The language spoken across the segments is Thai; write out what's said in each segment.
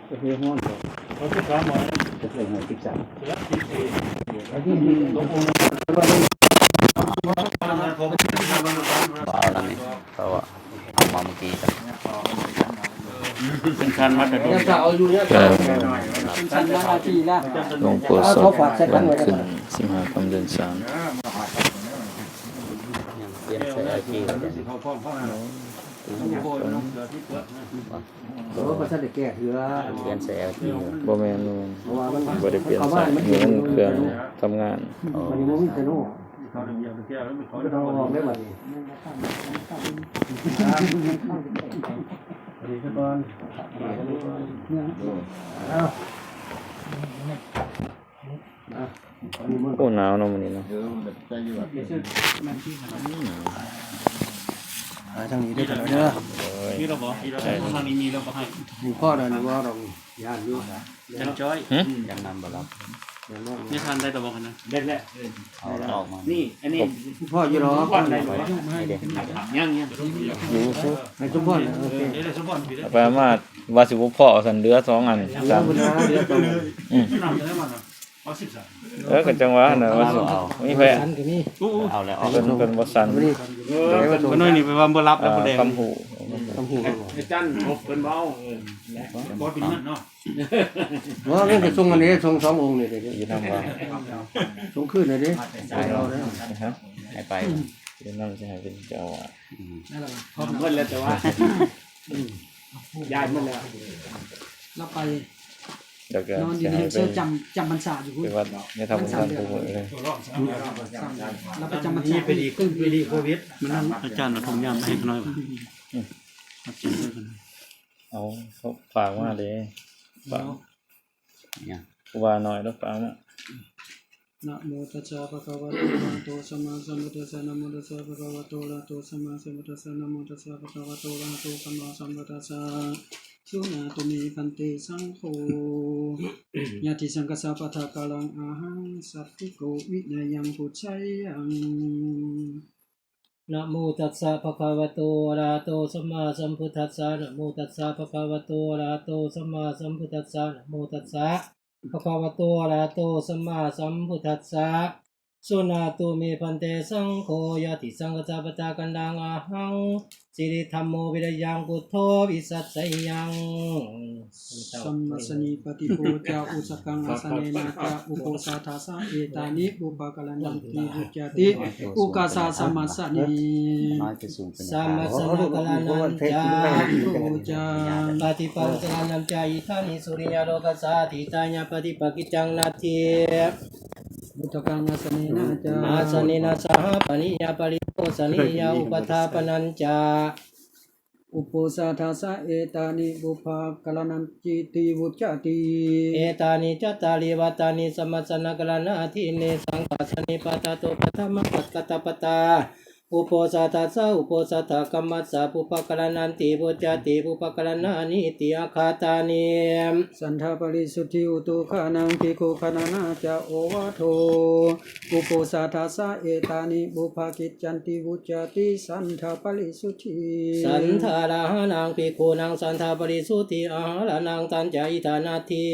ก็คือห้องเขาทุกครั้งมาจะเป็นหัวติดจับแล้วติดเองแล้วที่มีตัวองค์ว่าเอาละนี่เพราะว่าเอามาเมื่อกี้กัน เป็นคันมาแต่ดู จะเอาอยู่เนี่ยชั้นมาทีละ หลวงปู่สดวันขึ้น15 ค่ำเดือน 3 ยังเปลี่ยนใส่อาชีพแล้วเนี่ย เพราะว่าประชาชนแก่เถื่อ เปลี่ยนใส่อาชีพ บ่แม่น เพราะว่ามัน บ่ได้เปลี่ยนสายเงินเครื่องทำงาน มันยังไม่มีสนุก เขาเรียกแก้วแล้วไม่เขา เราออกได้แบบนี้ ดีขึ้นก่อน โอ้หนาวเนาะมื้อนี้เนาะ ทางนี้ได้กันแล้วเด้อ มีเราบอกทางนี้มีเราก็ให้ มีพ่อเดินว่าเราญาติอยู่ จันจ้อย ยังนำบรับ นี่ทานได้ตะบอกกันนะได้แล้ว เอาแล้วออกมา นี่อันนี้ พ่ออยู่หรอ ก่อนได้หรอ ให้เด็ก ยัง อยู่ซุ ให้ทุกคนโอเค ได้สมบูรณ์พี่ได้ ไปมาว่าสิบ่พอสั่นเหลือ2 อัน เรื่องปัญหาเรื่องตัว นำได้มาเอา13 ก็จังหวะน่ะว่าสิมีไผ อันก็มี เอาแล้วออก เพิ่นบ่สั่น นี่ มันน้อยนี่ไปว่าบ่รับแล้วบ่แดง คำหู ทำหู ไอ้จันเป็นเบาบ่เป็นนั่นเนาะ ว่าเรื่องจะส่งอันนี้ส่ง2 องค์นี่เด้ อยู่นำว่า ส่งขึ้นเลยดิเราเด้ นะครับ ให้ไป อยู่นำสิให้เป็นเจ้าว่า พอเพิ่นแล้วแต่ว่าย้ายมันแล้ว เราไป เดี๋ยวก็ นอนอ สิ ยู่ใน ให้ เสื้ เป็ อน จำพรรษาอยู่ คือว่าเนี่ยทำบุญทานผู้คนเลย เราไปจำพรรษา นี่ไปดีขึ้นไปดีโควิดมันอาจารย์มาทงยามให้หน่อย เอาเขาฝากมาเลยฝาก เนี่ย ครูบาหน่อยแล้วฝากมา นะโมตัสสะภะคะวะโตอะระหะโตสัมมาสัมพุทธัสสะนะโมตัสสะภะคะวะโตอะระหะโตสัมมาสัมพุทธัสสะนะโมตัสสะภะคะวะโตอะระหะโตสัมมาสัมพุทธัสสะสุนาตุเมพันเตสังโฆญาติสังฆสัพพะทะกาลังอาหังสัพพิโกวิญญายังปุจฉัยยังนะโมตัสสะภะคะวะโตอะระหะโตสัมมาสัมพุทธัสสะนะโมตัสสะภะคะวะโตอะระหะโตสัมมาสัมพุทธัสสะนะโมตัสสะภะคะวะโตอะระหะโตสัมมาสัมพุทธัสสะสุนาตุเมพันเตสังโฆญาติสังฆสัพพะทะกันดังอาหังสิริธัมโมวิริยังพุทโธวิสัสสยังสัมมาสนิปฏิปูจาอุสกังอาสเนนะจาอุโปสาทาสะเอตานิบุปกะลันตังติหุจจติอุกาสาสัมมาสนิ น้อยจะสูงเป็น สัมมาสนะกะลันนันจาปูจาปฏิปังสะนันจาอิทานิสุริยโลกัสสาติตายาปฏิปักขิจังนาทีบุตกังอาสเนนะจาอาสเนนะสหปนิยาปริโภสนิยาอุปทาปนัญจาอุปสาทาสะเอตานิบุภากลนันจิติวุจจติเอตานิจัตตาริวัตานิสมัสสนะกลนาทิเนสังกัสสนิปตาโตปัฏฐมปัตกตปตาอุปสาทาสะอุปสาทกัมมัสสะปุปกลนันติวุจจติปุปกลนานิติอาคาตานิสันทาปริสุทธิอุตุขานังภิกขุขณานาจะโอวาโทอุปสาทาสะเอตานิบุภากิจจันติวุจจติสันทาปริสุทธิสันทาราหานังภิกขุนังสันทาปริสุทธิอาหานังตัญจอิทานาทิ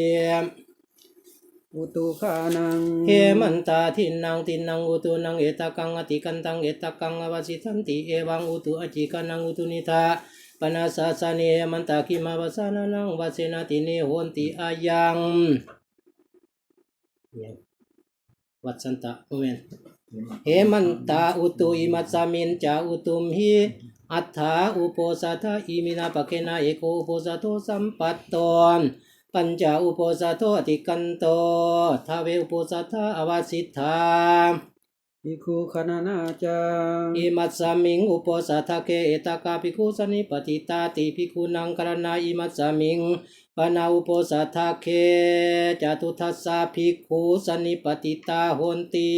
อุตุขานังเฮมันตาทินนังตินนังอุตุนังเอตกังอติกันตังเอตกังอวสิทันติเอวังอุตุอจิกานังอุตุนิทาปนาสาสานิเฮมันตาคิมาวสานานังวเสนาติเนโหนติอายังวัดสันตะโอเมนเฮมันตาอุตุอิมัสสามินจาอุตุมหิอัฏฐาอุโปสัทธาอิมินาปะเกนะเอโกอุโปสัทโธสัมปัตตนปัญจอุปสาโทอติกันโตทาเวอุปสาทาอวสิทธาภิกขุขณานาจาอิมัสสามิงอุปสาทาเกเอตากาภิกขุสนิปติตาติภิกขุนังกรณาอิมัสสามิงปนาอุปสาทาเคจตุทัสสะภิกขุสนิปติตาโหนติ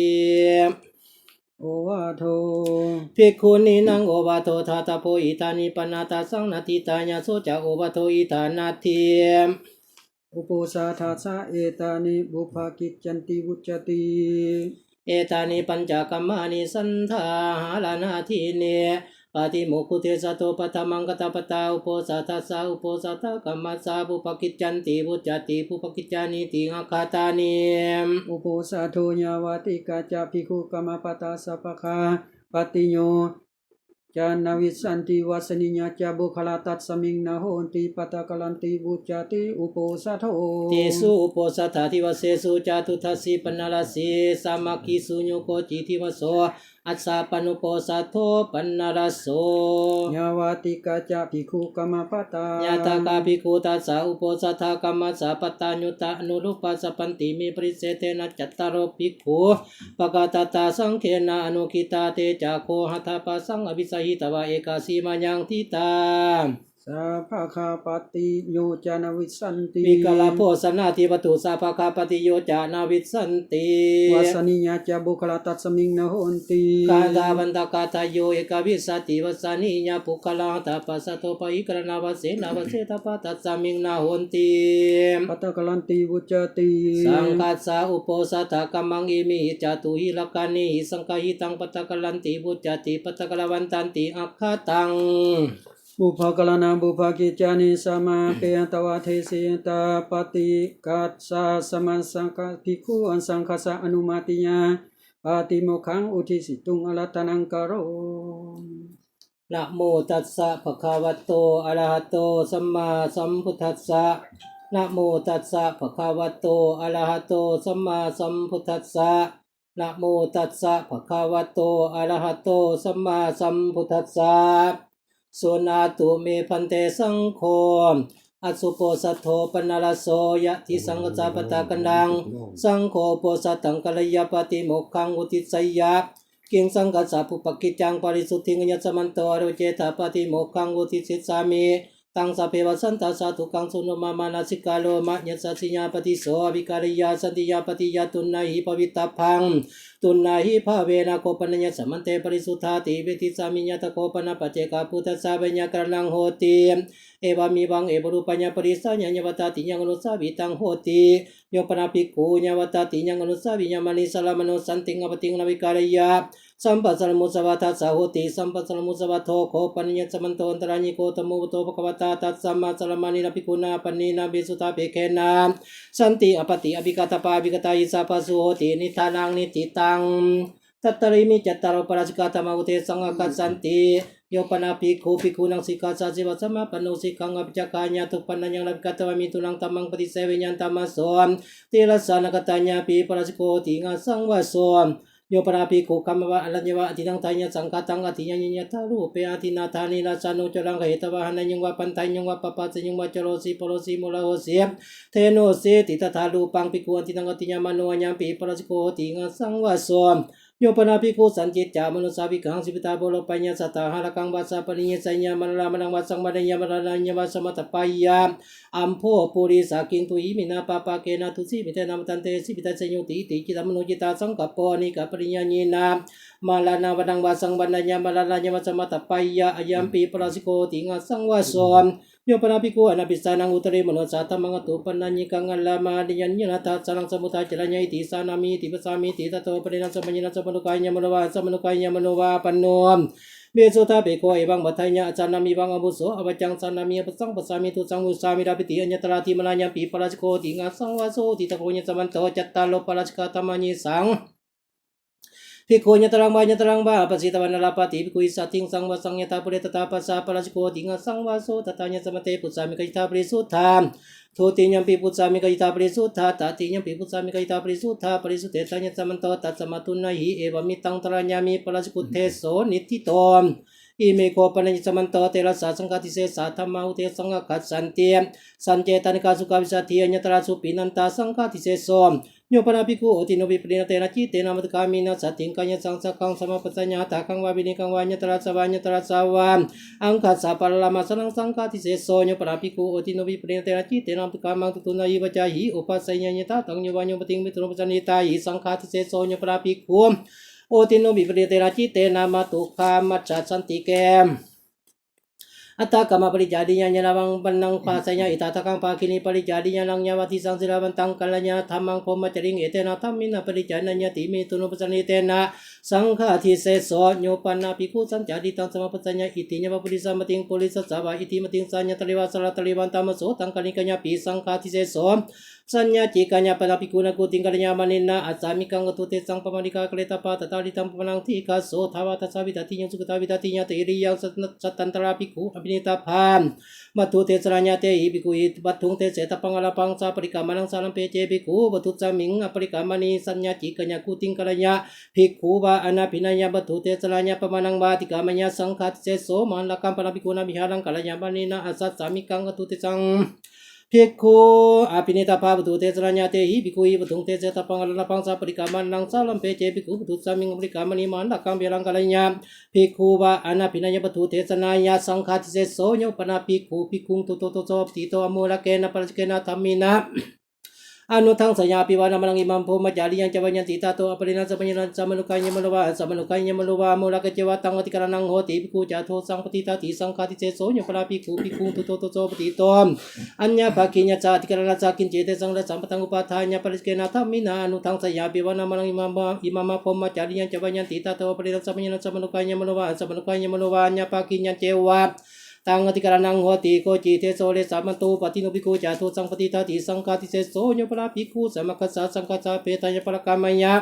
โอวาโทภิกขุนีนังโอวาโททาตาโพอิตานิปนาตาสังนาทิตายาโสจะโอวาโทอิตานาทิอุปสาทาสะเอตานิบุภากิจจันติวุจจติเอตานิปัญจกัมมานิสันทาหาลานาทิเน ปาติโมกขุเทสะโตปัทมังกตปตาอุปสาทัสสะอุปสาทกัมมัสสะปุปกิจจันติปุจจติปุปกิจจานิติอาคาตานิ อุโปสาโทญาวาติกาจาภิกขุกรรมปตาสัพพคาปฏิโยจานาวิสันติวาสนิญาจาบุคลาตัสสมิงนาโหนติปตากลันติบุจจติอุโปสาโท ติสุอุปสัทธาทิวเสสุจาตุทัสสิปนาลาสีสามัคคีสุญโยโกจิทิวโสอัสสะปนุปสัทโธปนาลาโส ญาวาติกาจาภิกขุกรรมปตา ญาตากาภิกขุตัสสะอุปสัทธากรรมสะปตาญุตะอนุรูปัสสะปันติมิปริเสเตนะจัตตารโอภิกขุปะกาตตาสังเขนะอนุกิตาเตจาโคหัตถปัสสังอภิสหิตวะเอกาสีมายังทิตา สัพพคาปฏิโยจานาวิสันติ วิกลาโพสนาทิปตุสาภคาปฏิโยจานาวิสันติ วาสนิญาจาบุคลาตัสสมิงนาโหนติ กาดาวันตากาตโยเอกวิสติวสานิญาปุคลาตาปัสสะโตปะอิกรณาวเสนาวเสตปะตัสสมิงนาโหนติ ปตากลันติบุจจติ สังกัสสะอุปสัทธกัมมังอิมิหิจตุหิลกานิหิสังคหิตังปตากลันติบุจจติปตากลวันตันติอัคคตัง บุพกลานาบุพกิจานิสมาเปยตวะเทสิตาปฏิกัสสะสมัสสังฆภิกขุอันสังฆสะอนุมาติยาปาติโมกขังอุทิสิตุงอรัตนังกโร นะโมตัสสะภะคะวะโตอะระหะโตสัมมาสัมพุทธัสสะนะโมตัสสะภะคะวะโตอะระหะโตสัมมาสัมพุทธัสสะนะโมตัสสะภะคะวะโตอะระหะโตสัมมาสัมพุทธัสสะสุนาตุเมพันเตสังโฆอสุโปสัทโธปนาลโสยะทิสังฆจาปตากันดังสังโฆโปสัตตังกัลยาปฏิโมกขังอุทิสยะกิงสังกัสสะปุปกิจจังปริสุทธิงยัสสมันโตอรุเจตาปฏิโมกขังอุทิสิสามิตังสัพเพวสันตาสาธุกังสุนมามานาสิกาโลมะยัสสสิญาปฏิโสอภิการยาสันติยาปฏิยาตุนาหิปวิตตพังตุนาหิภาเวนะโคปนัญญสัมมันเตปริสุทธาติเวทิสามิญญตโคปนะปัจเจกาพุทธสาเวญญกรณังโหติเอวามีวังเอวรูปัญญปริสัญญวัตติยังอนุสาวิตังโหติโยปนาภิกขุญญวัตติยังอนุสาวิญญมณีสลามโนสันติงอปติงนาวิการยาสัมปัสสรมุสวัฏสาโหติสัมปัสสรมุสวัฏโธโคปนัญญสัมมันโตอันตราญิโกตมุโตภควตาตัสสัมมาสลามานินาภิกขุนาปณีนาเบสุตาเปเคนาสันติอปติอภิกตปาอภิกตาอิสาปัสสุโหตินิทานังนิติตังตัตตริมิจัตตารปราชิกาธรรมอุเทสังฆคัสสันติโยปนาภิกขุภิกขุนังสิกขาสาสิวัสสมาปโนสิกขังอภิจักขายาตุปันนัญญังลับกัตตวามิตุนังตัมมังปฏิเสวิญญันตัมมัสโสติรัสสานกตัญญาปิปราชิโกติงาสังวโสโยปนาภิกขุคัมมะวะอรัญญวะอธินังทายะสังฆตังอธิญญะทารูปเปอธินาธานิราสานุจรังเหตวะหันยังวะปันตัญญังวะปะปัสยังวะจโรสีปโรสีมุลาโหสีเทโนสีติตถารูปังภิกขุอธินังอธิญญมโนญญังปิปราชิโกติงาสังวโสโยปนาภิกขุสันจิตจามนุสาวิกังสิปิตาโบโลปัญญาสัตตาหารักังวาสาปนิยสัญญามรามนังวาสังมนัญญามรนัญญวาสมัตตปายาอัมโพปุริสากินตุหิมินาปะปะเกนะทุสิมิเตนะมตันเตสิปิตาสัญญุติติจิตามโนจิตาสังกัปปะนิกะปริญญาณีนามาลานาวันังวาสังมนัญญามรนัญญวาสมัตตปายาอายัมปีปราสิโกติงาสังวาสอนโยปนาภิกขุอนาภิสานังอุตริมโนสาธรรมังตุปนัญญิกังอัลลามาดิยัญญนาทัสสรังสมุทัยจรัญญติสานามิติปสามิติตโตปรินัสสมัญญนัสสมนุกายญมโนวาสมนุกายญมโนวาปนโนเบสุทาเบโกเอวังบัทายะอาจานามิวังอบุโสอวัจังสานามิปสังปสามิตุสังอุสามิราปิติอัญญตราธิมนาญังปีปราชิโกติงาสังวาโสติตะโกญสมันโตจัตตาโลปราชิกาธรรมญิสังภิกขุญตรังบาปสิตวันลาปติภิกขุสัตถิงสังวสังยตาปุเรตตาปัสสะปราชิโกติงาสังวาโสตตาญสมเตปุสามิกยิตาปริสุทธาทุติยัมปิปุสามิกยิตาปริสุทธาตติยัมปิปุสามิกยิตาปริสุทธาปริสุทเตตัญสมันโตตัสสมาตุนะหิเอวมิตังตรัญญามิปราชิกุเทโสนิทิโตอิเมโคปนัญสมันโตเตระสาสังฆติเสสาธรรมาอุเทสังฆคัสสันติสันเจตานิกาสุขวิสัทธิอัญญตราสุปินันตาสังฆติเสโสโยปนาภิกขุอติโนวิปริณเตนะจิเตนะมัตกามินะสัตถิงกัญญสังสักขังสมาปัสสัญญาตาคังวาบินิกังวาญตราสวาญตราสาวาอังคัสสะปะละมาสนังสังฆติเสโสโยปนาภิกขุอติโนวิปริณเตนะจิเตนะมัตกามังตุนายิวจาหิอุปัสสัญญาตาตังโยวาโยปติงมิตรุปจันนิตาหิสังฆติเสโสโยปนาภิกขุโอติโนวิปริณเตนะจิเตนะมาตุคามัจฉสันติเก Atau kama parijadinya nyalawang panang pasanya itatakang pakini parijadinya lang nyawati sang silawan tangkalanya tamang pomacaring etena tamina parijananya timi tunu pesan itena sangka tiseso nyopana pikusan jadi tang sama pesannya itinya papulisa mating polisa sawa iti mating sanya terlibat salah terlibat tamaso tangkalikanya pisang katiseso sanya cikanya pada pikuna ku tinggalnya manina asami kang ketute sang pamalika kereta pata tali tam pemanang tika so tawa tasabi datinya suku tabi datinya tiri yang setan terapiku abinita pam matu te seranya te ibiku it batung te seta pangalapang sa perikamanang salam pece biku batut saming aperikamani sanya cikanya ku tinggalnya biku ba ana pinanya batu te seranya pemanang ba tikamanya sangkat seso manlakam panapikuna bihalang kalanya manina asat sami kang ketute sang Piku apinita pa betul te seranya te hi biku i betung te seta pangalana pangsa perikaman nang salam pece biku betul saming perikaman iman lakang bilang kalanya piku ba ana pinanya betul te senaya sangkat seso nyo pana piku pikung tuto tito amula kena palakena tamina anu tang saya api wana malang imam po majali yang cabanya tita to apalina sa panyalan sa manukanya meluwa mula kecewa tang ati karanang hoti biku jatuh sang petita ti sang kati seso nyo para piku pikung tuto petito anya baginya sa ati karanang sakin jete sang la sampatang upatanya paliskena tamina anu tang saya api wana malang imam po majali yang cabanya tita to apalina sa panyalan sa manukanya meluwa anya baginya cewa tang ati karanang hoti ko ci te sole sama tu pati no biku jatuh sang petita ti sang kati seso nyo para piku sama kasa sang kasa petanya para kamanya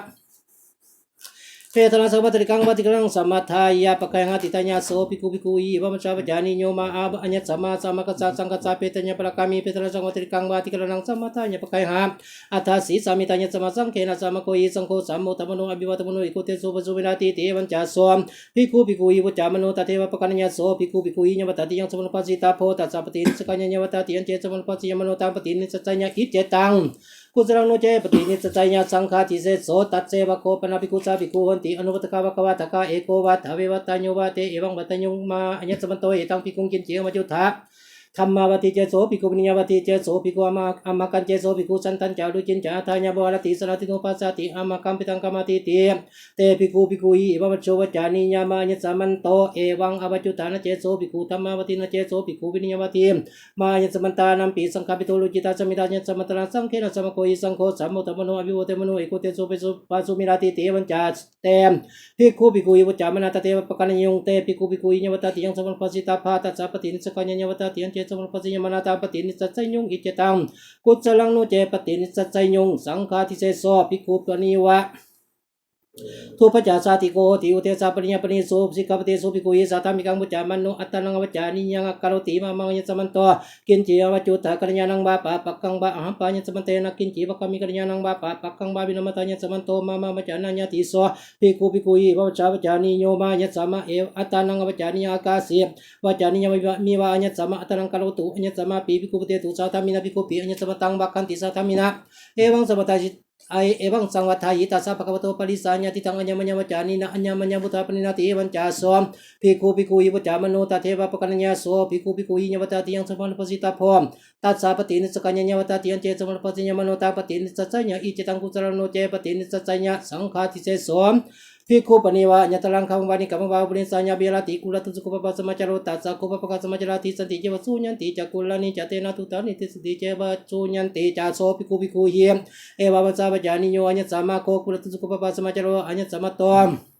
Petana sahabat dari kang bati kang sama thaya pakai ngati tanya so piku i ba macam jani nyo maab anyat sama kasa sang kasa petanya para kami petana sahabat dari kang bati kang sama thanya pakai ha atasi sami tanya sama sang kena sama koi sang ko samo tamano abiwa tamano ikuti so bazubinati te wan jaso piku i bu jamano tatewa pakannya so piku i nya batati yang sama pasi tapo ta sapati sekanya nya batati yang sama pasi yang mano tapati ini secanya ijetang Kuserang noce petini secainya sangka tise so tatse bako panapiku sabiku honti anubata kawataka eko wat have watanyo wate ewang watanyong ma anyat semanto etang pikung kinci majuta Thammavati ceso piku ninyavati ceso piku amakan ceso piku santan calu cinca tanya bawalati salati nupasati amakam pitang kamati te piku i ibawacho wajani nyama anyat samanto ewang abajutana ceso piku Thammavati na ceso piku ninyavati ma anyat samantana pisang kapitulu cita samitanya samantana sangkena samakoi sangko samo tamano abiwote manu ikote so peso pasumirati te wancas te piku i wajamana tatewa pakananyong te piku i nyawatati yang saman pasita pata sapati sakanya nyawatati yang sama pasinya manata patin sa sanyong icetang kutsalang no ce patin sa sanyong sangka ti seso piku paniwa Tupa jasa tiko ti ute sa paninya pani so sikapati so piku i sa tamikang bucaman no atanang wajani yang karoti mamangnya samanto kinci awacuta karnya nang bapa pakang ba ampanya samante na kinci bakami karnya nang bapa pakang ba binamatanya samanto mama macananya tiso piku i baca wajani nyoma nya sama atanang wajani akasi wajani nya miwa nya sama atanang karotu nya sama piku pute tu sa tamina piku pi nya sama tang bakan tisa tamina ewang sabataji ai ebang sangwatai tasa pakawato palisanya titanganya menyawacani na anya menyabuta peninati ewan caso piku i wajamano tateva pakananya so piku i nyawatati yang sama lepasita pom tatsa patin sekanya nyawatati yang ce sama lepasinya manota patin sasanya icetang kusarano ce patin sasanya sangkati seso Piku paniwa nyatalang kang bani kang bawa bulin sanya biarati kula tu suku papa samacaro tatsa ko papa samacalati santi jewa sunyan ti cakulani catena tutani ti sedi jewa sunyan ti caso piku hi baba saba jani nyo anya sama ko kula tu suku papa samacaro anya sama tom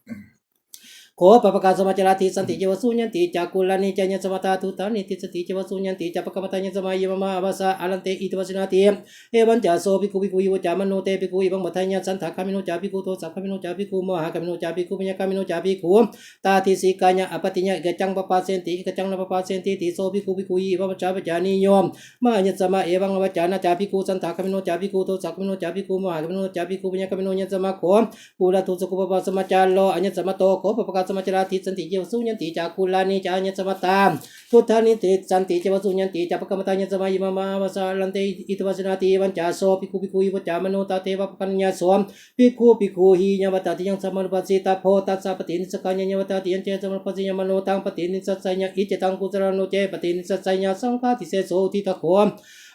Ko papa samacalati santi jewa sunyan ti cakulani canya samata tutani ti sedi jewa sunyan ti capakamatanya sama mama abasa alante itu wasinati ewan jaso piku hi wajaman no te piku ibang matanya santa kami no jabiku to sakami no jabiku maha kami no jabiku punya kami no jabiku tati sikanya apatinya gacang papa senti gacang na papa senti ti so piku hi ibang macam jani nyom mahanya sama ebang wajana jabiku santa kami no jabiku to sakami no jabiku maha kami no jabiku punya kami no nya sama ko pula tu suku papa sama calo anya sama to ko papa sama celati santi jewa sunyan ti cakulani canya sama tam tutani ti santi jewa sunyan ti capakamatanya sama mama abasa alante itu wasinati ewan jaso piku hi wajaman no tatewa pakannya so piku hi nyawatati yang sama lepasi tapo tatsa patin sekanya nyawatati yang ce sama lepasi yang manotang patin sasanya icetang kusarano ce patin sasanya sangkati seso titako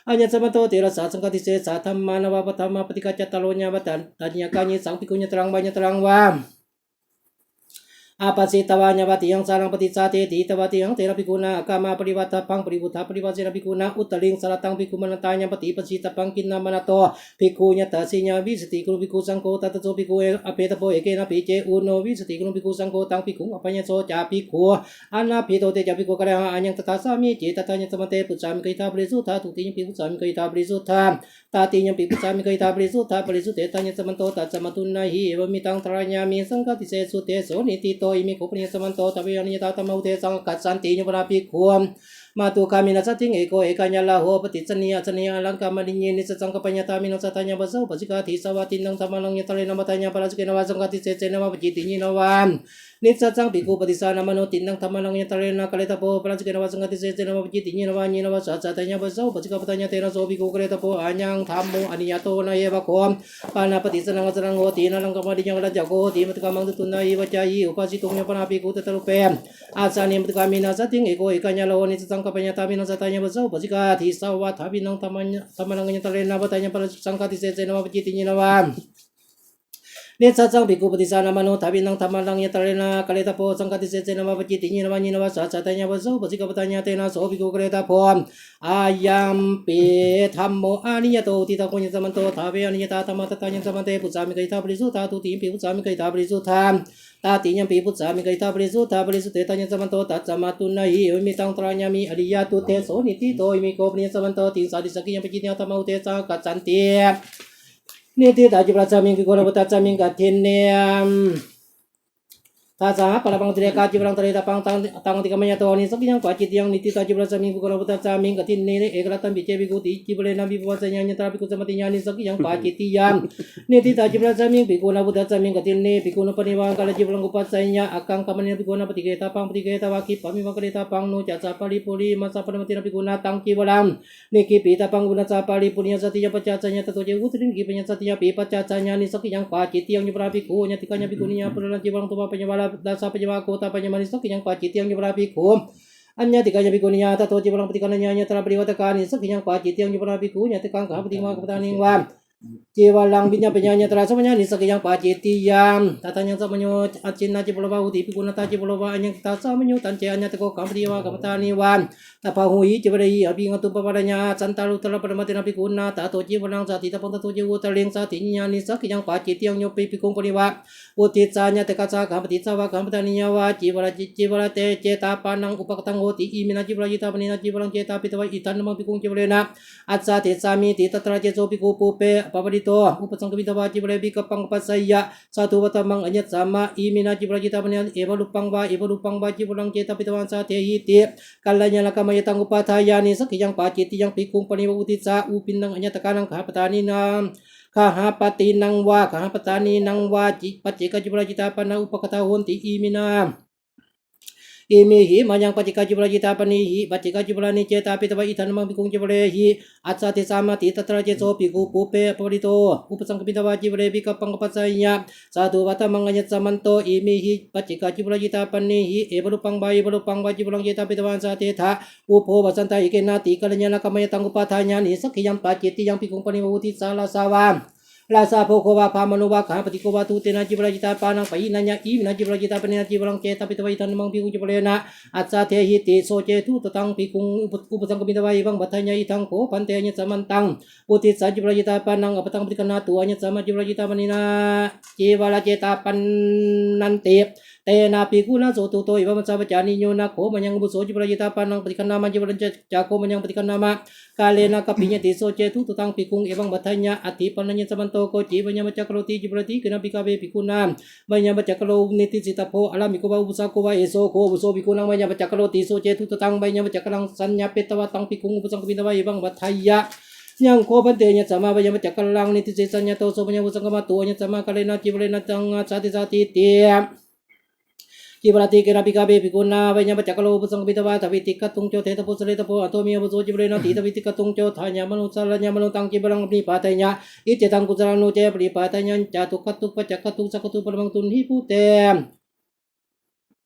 Anya sama to tira sa sangkati se sa thamma nawa patama patika catalonya batan tanya kanyi sang pikunya terang banyak terang wa อาปัสสิตวาญาปฏิยังสารังปฏิสาเตติตวาติยังเตระภิกขุณากามาปริวัตถพังปริวุฒาปริวัติระภิกขุณอุตตริงสรตังภิกขุมนันตายังปฏิปัสสิตพังกินนามนาโตภิกขุญตัสสิญาวิสติกุลภิกขุสังโฆตัตโสภิกขุอเปตโปเอเกนะปิเจอุโนวิสติกุลภิกขุสังโฆตังภิกขุอภัญญโสจาภิกขุอนาภิโตเตจาภิกขุกะระหังอัญญังตถาสามิเจตตาญังสมเตปุจจามิกหิตาปริสุทธาทุติยังปิปุจจามิกหิตาปริสุทธาตาติยังปิปุจจามิกหิตาปริสุทธาปริสุทธเตตัญญังสมันโตตัสสะมตุนนาหิเอวมิตังตรายามิสังฆติเสสุเตโสนิติโตอิมิโคปนิยสมันโตตเวนิยตาธรรมอุเทสังกัสสันติญปราภิกขุมาตุคามินัสติงเอโกเอกัญญาลาโหปฏิสนิยสนิยลังกามนิเยนิสสังกปัญญาตามินัสตัญญาบะโสปจิกาทิสวัตินังธรรมังยตเรนมัตตัญญาปราสเกนวาสังฆติเสเสนวาปจิติญินวามนิสสังภิกขุปฏิสานามโนตินังธรรมังยตเรนกะเลตโพปราสเกนวาสังฆติเสเสนวาปจิติญินวาญินวาสัสสะตัญญาบะโสปจิกาปตัญญาเตนะโสภิกขุกะเลตโพอัญญังธัมโมอนิยโตนะเยวะโคมปานาปฏิสนังวสนังโหตินะลังกามดิยังรัจจโกติมัตตกัมมังตุนะอิวะจายิอุปาสิตุญญปนาภิกขุตตรุเปอาสานิมัตตกามินัสติงเอโกเอกัญญาโลนิสสังกปัญญาตามินัสตัญญาบะโสปจิกาทิสวัฏภินังธรรมังยตเรนมัตตัญญาปราสังฆติเสเสนวาปจิติญินวานิสสังภิกขุปฏิสานามโนทวินังธรรมังยตเรนะกะเลตโพสังฆติเสเสนวาปจิติญินวาญินวาสัสสะตัญญาบะโสปจิกาปตัญญาเตนะโสภิกขุกะเลตโพอายัมปิธัมโมอานิยโตติตะโกญสมันโตทาเวอนิยตาธรรมะตัญญังสมันเตปุจจามิกหิตาปริสุทธาทุติปิปุจจามิกหิตาปริสุทธาตาติยังปิปุจจามิกหิตาปริสุทธาปริสุทเตตัญญังสมันโตตัสสะมาตุนะหิเอมิตังตรายามิอริยตุเตโสนิติโตอิมิโกปนิยสมันโตติสาดิสกิยังปจิตติธรรมะอุเตสะกัจจันตินิติตาจิปราจามิงกิโกรปตัจจามิงกัตถินเนมทัสสะปะละปังติเรกาจิปรังตะเรตะปังตังติกะมะยะโตนิสักยังปะจิตยังนิติตาจิปราจามิงกิโกรปตัจจามิงกัตถินเนเอกรัตตัมปิเจภิกขุติจิปเรนะภิปวัสสะญาญตราภิกขุสมติญาณิสักยังปะจิตยังนิติตาจิปราจามิงภิกขุนะพุทธัสสะมิงกัตถินเนภิกขุนะปนิวังกะละจิปรังอุปัสสะญาอักขังกัมมะเนภิกขุนะปฏิเกตาปังปฏิเกตาวาคิปะมิวังกะเรตาปังโนจัสสะปะริปุริมัสสะปะมตินะภิกขุนะตังจิวรังนิกิปิตาปังอุณสะปะริปุญญสติยปัจจสัญญาตโตเจอุตริงกิปัญญสติยปิปัจจสัญญานิสักยังปะจิตยังญปราภิกขุญติกัญญภิกขุนิยะปุระจิวังตุวะปัญญวาลาดาสะปัญญวาโกตาปัญญมานิสักยังปะจิตยังญปราภิกขุอัญญติกัญญภิกขุนิยะตโตจิวังปฏิกัญญะตระปริวัตกานิสักยังปะจิตยังญปราภิกขุญติกังขะปฏิมากัปตานิงวามจิวาลังวิญญาปัญญาตราสัมญานิสักยังปะจิตยังตถายังสัมโยอจินนาจิปโลวะอุติภิกขุนาตาจิปโลวะอัญญังตาสัมโยตันเจอัญญตโกกัมปฏิวะกัปตานิวามตะพะหุยจิวะเรหิอภิงตุปปะปัญญาสันตารุตระปรมัตตินะภิกขุนาตาโตจิวลังสาติตะปังตะโตจิวุตะเลงสาติญญานิสักยังปะจิตยังโยปิภิกขุปริวะอุติสาญญตกัสสะกัมปฏิสาวะกัมปตานิยวะจิวะเตเจตาปานังอุปกตังโหติอิมินาจิวะยิตาปนินาจิวะลังเจตาปิตวะอิตันนมังภิกขุจิวะเรนะอัสสะเตสามิติตตระเจโสภิกขุปุเปปะปะริโตอุปสังกวิตวาจิวะเรบิกปังปัสสยะสาธุวัตมังอัญญสัมมาอิมินาจิวะยิตาปนิเอวะลุปังวาจิวะลังเจตาปิตวะสาเทหิติกัลยัญญะกามยตังอุปาทายานิสักยังปะจิตยังภิกขุปนิวะอุติสาอุปินังอัญญตกานังขาปตานินังข้าหาปฏินังวาข้าหาปตานีนังวาจิปัจเจกจิปราจิตาปนาอุปกตาโหนติอิมินาอิมิหิมายังปัจเจกจิปราจิตาปนิหิปัจเจกจิปรานิเจตาปิตวะอิทันมังภิกขุจิปเรหิอัสสะเทสามาติตตระเจโสภิกขุปุเปปริโตอุปสังกปิตวาจิปเรบิกปังปัสสยะสาธุวัตมังอัญญสัมมันโตอิมิหิปัจเจกจิปราจิตาปนิหิเอวรุปังวาจิปรังเจตาปิตวะสาเทถะอุโภวสันตาอิเกนาติกัลยัญญะกามยตังอุปาทายานิสักยังปะจิตยังภิกขุปนิวะอุทิสาลาสาวาลาซาโพโควาพามโนวาขาปฏิโกวาตุเตนะจิปราจิตาปานังปะอินัญญะอิมินาจิปราจิตาปนินาจิปรังเจตาปิตวะอิทันมังภิกขุจิปเรนะอัสสะเทหิติโสเจตุตตังภิกขุอุปสังกมิตวะอิวังบัตถัญญะอิทังโขปันเตญะสมันตังอุทิสาจิปราจิตาปานังอปตังปฏิกนาตุอัญญะสมาจิปราจิตาปนินาจิวาลาเจตาปันนันติเตนะภิกขุนะโสตุโตอิวะมัสสะปจานิโยนะโขมัญญังบุโสจิปราจิตาปานังปฏิกนามัญจิปรัญจะโขมัญญังปฏิกนามะกาเลนะกัปปิญญติโสเจตุตตังภิกขุเอวังบัตถัญญะอธิปันนัญญะสมันโตโกจิวัญญมัจจกโรติจิปรติกนะภิกขเวภิกขุนามวัญญมัจจกโรนิติสิตาโพอะระมิโกวะอุปสาโกวะเอโสโคบุโสภิกขุนังวัญญมัจจกโรติโสเจตุตตังวัญญมัจจกลังสัญญาเปตวะตังภิกขุอุปสังกปิตวะเอวังบัตถัญญะยังโคปันเตญะสัมมาวัญญมัจจกลังนิติสิสัญญาโตโสวัญญอุปสังกมะโตญะสัมมากาเลนะจิวเรนะตังสาติเตจิปรติเกนะภิกขเวภิกขุนาวัญญมัจจกโลอุปสังกปิตวะทวิติกตุงโจเทตโพสเลตโพอโตมิยบุโสจิวเรนะติทวิติกตุงโจทายามนุสารญามนุตังจิบรังปณิปาตัญญะอิเจตังกุสลังโนเจปณิปาตัญญังจาตุกตุปัจจกตุสักตุปรมังตุนหิปุเต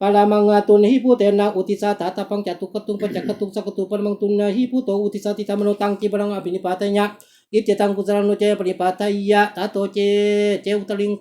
ปารามังตุนหิปุเตนะอุติสาตาปังจาตุกตุปัจจกตุสักตุปรมังตุนหิปุโตอุติสาติธรรมโนตังจิบรังอภินิปาตัญญะอิเจตังกุสลังโนเจปณิปาตัญญะตาโตเจอุตลิง